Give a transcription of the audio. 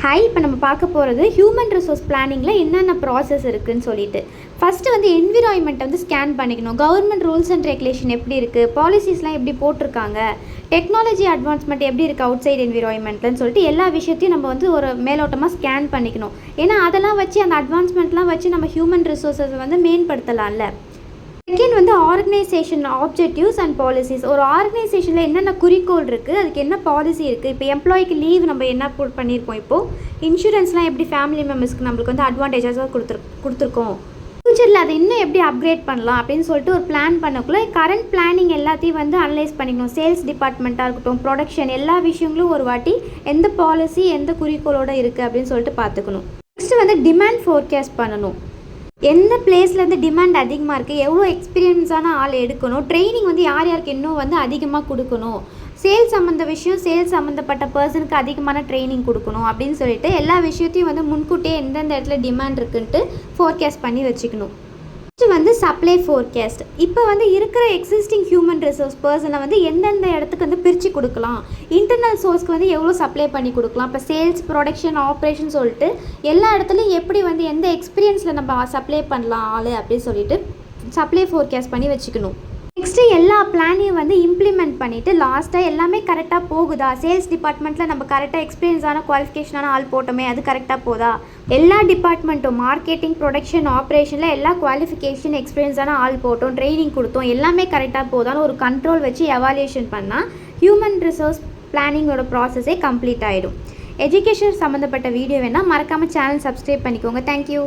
Hi, இப்போ நம்ம பார்க்க போகிறது ஹியூமன் ரிசோர்ஸ் பிளானிங்கில் என்னென்ன ப்ராசஸ் இருக்குதுன்னு சொல்லிட்டு. ஃபஸ்ட்டு வந்து என்விரான்மெண்ட்டை வந்து ஸ்கேன் பண்ணிக்கணும். கவர்மெண்ட் ரூல்ஸ் அண்ட் ரெகுலேஷன் எப்படி இருக்குது, பாலிசிஸ்லாம் எப்படி போட்டிருக்காங்க, டெக்னாலஜி அட்வான்ஸ்மெண்ட் எப்படி இருக்குது அவுட் சைடு என்விரான்மெண்ட்லன்னு சொல்லிட்டு எல்லா விஷயத்தையும் நம்ம வந்து ஒரு மேலோட்டமாக ஸ்கேன் பண்ணிக்கணும். ஏன்னா அதெல்லாம் வச்சு அந்த அட்வான்ஸ்மெண்ட்லாம் வச்சு நம்ம ஹியூமன் ரிசோர்ஸை வந்து மேம்படுத்தலாம்ல. செகண்ட் வந்து ஆர்கனைசேஷன் ஆப்ஜெக்டிவ்ஸ் அண்ட் பாலிசிஸ். ஒரு ஆர்கனைசேஷனில் என்னென்ன குறிக்கோள் இருக்குது, அதுக்கு என்ன பாலிசி இருக்குது. இப்போ எம்ப்ளாய்க்கு லீவ் நம்ம என்ன பண்ணியிருக்கோம், இப்போது இன்சூரன்ஸ்லாம் எப்படி ஃபேமிலி மெம்பர்ஸ்க்கு நம்மளுக்கு வந்து அட்வான்டேஜஸாக கொடுத்துருக்கோம். ஃப்யூச்சரில் அதை இன்னும் எப்படி அப்கிரேட் பண்ணலாம் அப்படின்னு சொல்லிட்டு ஒரு பிளான் பண்ணக்குள்ளே கரண்ட் பிளானிங் எல்லாத்தையும் வந்து அனலைஸ் பண்ணிக்கணும். சேல்ஸ் டிபார்ட்மெண்ட்டாக இருக்கட்டும், ப்ரொடக்ஷன், எல்லா விஷயங்களும் ஒரு வாட்டி எந்த பாலிசி எந்த குறிக்கோளோடு இருக்குது அப்படின்னு சொல்லிட்டு பார்த்துக்கணும். நெக்ஸ்ட்டு வந்து டிமாண்ட் ஃபோர்காஸ்ட் பண்ணணும். எந்த பிளேஸ்லேருந்து டிமாண்ட் அதிகமாக இருக்குது, எவ்வளோ எக்ஸ்பீரியன்ஸான ஆள் எடுக்கணும், ட்ரைனிங் வந்து யார் யாருக்கு இன்னும் வந்து அதிகமாக கொடுக்கணும், சேல்ஸ் சம்மந்தப்பட்ட பர்சனுக்கு அதிகமான ட்ரைனிங் கொடுக்கணும் அப்படின்னு சொல்லிட்டு எல்லா விஷயத்தையும் வந்து முன்கூட்டியே எந்தெந்த இடத்துல டிமாண்ட் இருக்குன்ட்டு ஃபோர்காஸ்ட் பண்ணி வச்சுக்கணும். நெக்ஸ்ட் வந்து சப்ளை ஃபோர்காஸ்ட். இப்போ வந்து இருக்கிற எக்ஸிஸ்டிங் ஹியூமன் ரிசோர்ஸ் பர்சனை வந்து எந்தெந்த இடத்துக்கு வந்து பிரித்து கொடுக்கலாம், இன்டர்னல் சோர்ஸ்க்கு வந்து எவ்வளோ சப்ளை பண்ணி கொடுக்கலாம். இப்போ சேல்ஸ், ப்ரொடக்ஷன், ஆப்ரேஷன் சொல்லிட்டு எல்லா இடத்துலையும் எப்படி வந்து எந்த எக்ஸ்பீரியன்ஸில் நம்ம சப்ளை பண்ணலாம் ஆள் அப்படின்னு சொல்லிட்டு சப்ளை ஃபோர்காஸ்ட் பண்ணி வச்சுக்கணும். நெக்ஸ்ட்டு எல்லா பிளானையும் வந்து இம்ப்ளிமெண்ட் பண்ணிவிட்டு லாஸ்ட்டாக எல்லாமே கரெக்டாக போகுதா, சேல்ஸ் டிபார்ட்மெண்ட்டில் நம்ம கரெக்டாக எக்ஸ்பீரியன்ஸான குவாலிஃபிகேஷனான ஆள் போட்டோமே அது கரெக்டாக போதா, எல்லா டிபார்ட்மெண்ட்டும் மார்க்கெட்டிங், ப்ரொடக்ஷன், ஆப்ரேஷனில் எல்லா குவாலிஃபிகேஷன் எக்ஸ்பீரியன்ஸான ஆள் போட்டோம், ட்ரைனிங் கொடுத்தோம், எல்லாமே கரெக்டாக போதான்னு ஒரு கண்ட்ரோல் வச்சு எவாலுவேஷன் பண்ணால் ஹியூமன் ரிசோர்ஸ் பிளானிங்கோட ப்ராசஸே கம்ப்ளீட் ஆகிடும். எஜுகேஷன் சம்மந்தப்பட்ட வீடியோ வேணால் மறக்காமல் சேனல் சப்ஸ்கிரைப் பண்ணிக்கோங்க. தேங்க்யூ.